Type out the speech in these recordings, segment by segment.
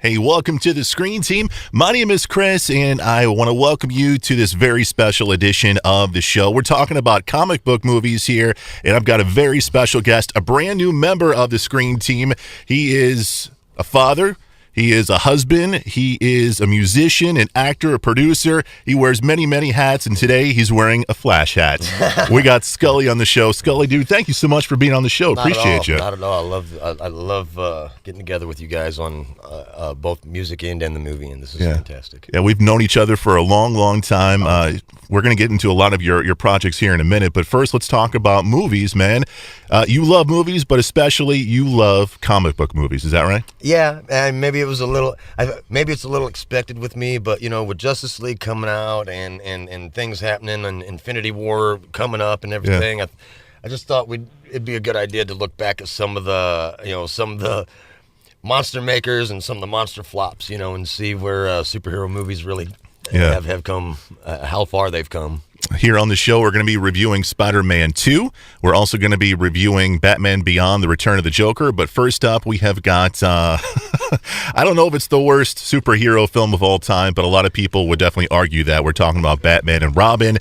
Hey, welcome to the Screen Team. My name is Chris, and I want to welcome you to this very special edition of the show. We're talking about comic book movies here, and I've got a very special guest, a brand new member of the Screen Team. He is a father. He is a husband. He is a musician, an actor, a producer. He wears many, many hats, and today he's wearing a Flash hat. We got Scully on the show. Scully, dude, thank you so much for being on the show. Appreciate you. Not at all. I love getting together with you guys on both music and the movie, and this is fantastic. Yeah, we've known each other for a long, long time. We're going to get into a lot of your projects here in a minute, but first let's talk about movies, man. You love movies, but especially you love comic book movies. Is that right? Yeah, and maybe it's a little expected with me, but with Justice League coming out and things happening and Infinity War coming up and everything, I just thought it'd be a good idea to look back at some of the monster makers and some of the monster flops, and see where superhero movies really have come, how far they've come. Here on the show, we're going to be reviewing Spider-Man 2. We're also going to be reviewing Batman Beyond: The Return of the Joker. But first up, we have got, I don't know if it's the worst superhero film of all time, but a lot of people would definitely argue that. We're talking about Batman and Robin.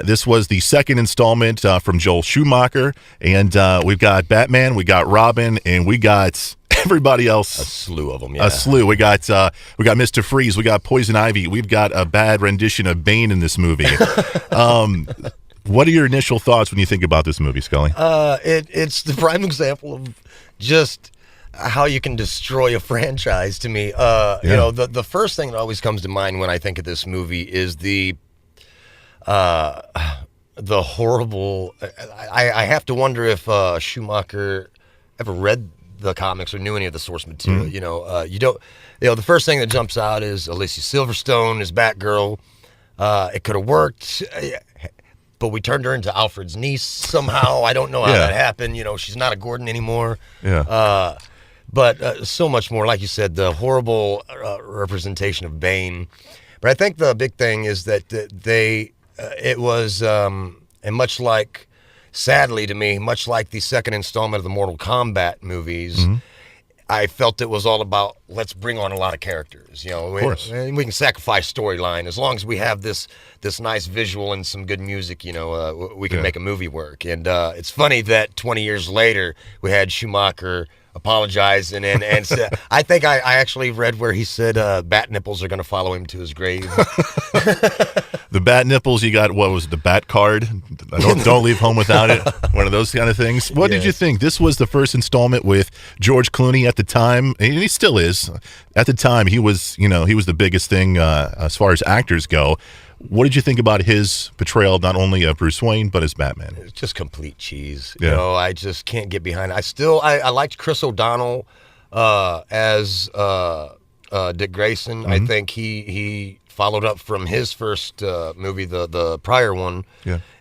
This was the second installment from Joel Schumacher. And we've got Batman, we got Robin, and we got everybody else. A slew of them, yeah. A slew. We got Mr. Freeze. We got Poison Ivy. We've got a bad rendition of Bane in this movie. What are your initial thoughts when you think about this movie, Scully? It's the prime example of just how you can destroy a franchise to me. The first thing that always comes to mind when I think of this movie is the horrible... I have to wonder if Schumacher ever read the comics or knew any of the source material. The first thing that jumps out is Alicia Silverstone as Batgirl. It could have worked, but we turned her into Alfred's niece somehow. I don't know how that happened. She's not a Gordon anymore. But so much more, like you said, the horrible representation of Bane. But I think the big thing is that it was, and much like, sadly to me, much like the second installment of the Mortal Kombat movies, I felt it was all about, let's bring on a lot of characters. Of course. We can sacrifice storyline. As long as we have this nice visual and some good music, we can make a movie work. And it's funny that 20 years later, we had Schumacher apologize and I think I actually read where he said bat nipples are going to follow him to his grave. The bat nipples, you got, what was it, the bat card? Don't leave home without it. One of those kind of things. What did you think? This was the first installment with George Clooney at the time, and he still is. At the time, he was the biggest thing as far as actors go. What did you think about his portrayal, not only of Bruce Wayne, but as Batman? It's just complete cheese. Yeah. I just can't get behind it. I liked Chris O'Donnell as Dick Grayson. I think he followed up from his first movie, the prior one,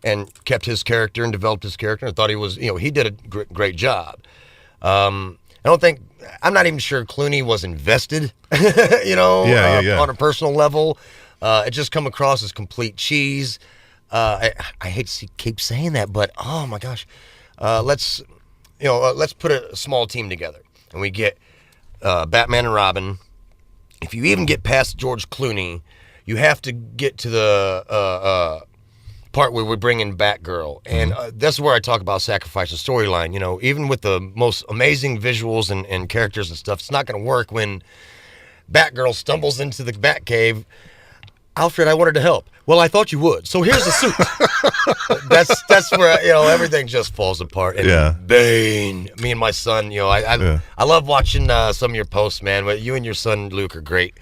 and kept his character and developed his character. I thought he was, he did a great job. I'm not even sure Clooney was invested, on a personal level. It just come across as complete cheese. I hate to keep saying that, but oh my gosh, let's put a small team together and we get Batman and Robin. If you even get past George Clooney, you have to get to the part where we bring in Batgirl, and that's where I talk about sacrifice the storyline. Even with the most amazing visuals and characters and stuff, it's not going to work when Batgirl stumbles into the Batcave. Alfred, I wanted to help. Well, I thought you would. So here's the suit. That's where everything just falls apart. And Bane, me and my son, I love watching some of your posts, man. You and your son Luke are great,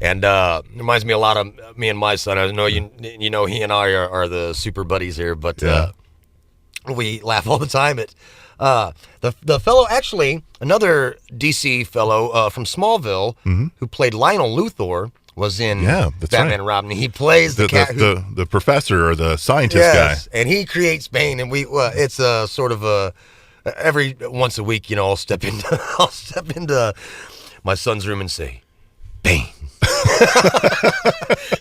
and it reminds me a lot of me and my son. I know he and I are the super buddies here, but we laugh all the time at the fellow. Actually, another DC fellow from Smallville who played Lionel Luthor. Was in Batman and Robin. He plays the professor or the scientist guy, and he creates Bane. And it's a sort of a every once a week, I'll step into my son's room and say, Bane.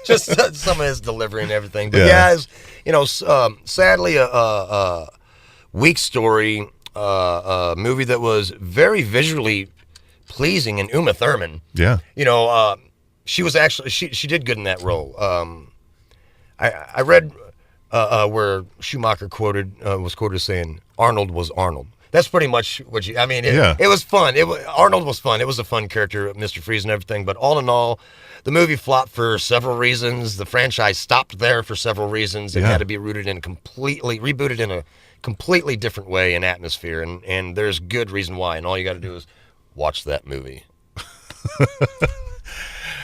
Just some of his delivery and everything. But sadly, a weak story, a movie that was very visually pleasing. And Uma Thurman, Yeah. she was actually she did good in that role. I read where Schumacher was quoted as saying Arnold was Arnold. That's pretty much what you. I mean, it was fun. Arnold was fun. It was a fun character, Mr. Freeze and everything. But all in all, the movie flopped for several reasons. The franchise stopped there for several reasons. It had to be rebooted in a completely different way and atmosphere. And there's good reason why. And all you got to do is watch that movie.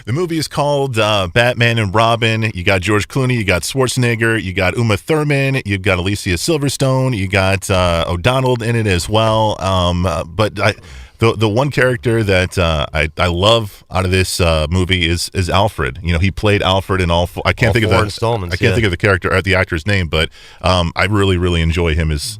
The movie is called Batman and Robin. You got George Clooney, you got Schwarzenegger, you got Uma Thurman, you've got Alicia Silverstone, you got O'Donnell in it as well. But the one character that I love out of this movie is Alfred. He played Alfred in all four. I can't think of the actor's name, but I really enjoy him as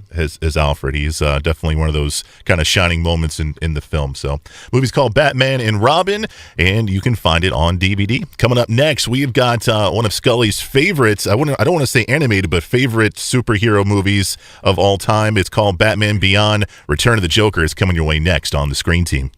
Alfred. He's definitely one of those kind of shining moments in the film. So, movie's called Batman and Robin, and you can find it on DVD. Coming up next, we've got one of Scully's favorites. I don't want to say animated, but favorite superhero movies of all time. It's called Batman Beyond: Return of the Joker. Is coming your way next on the Screen Team.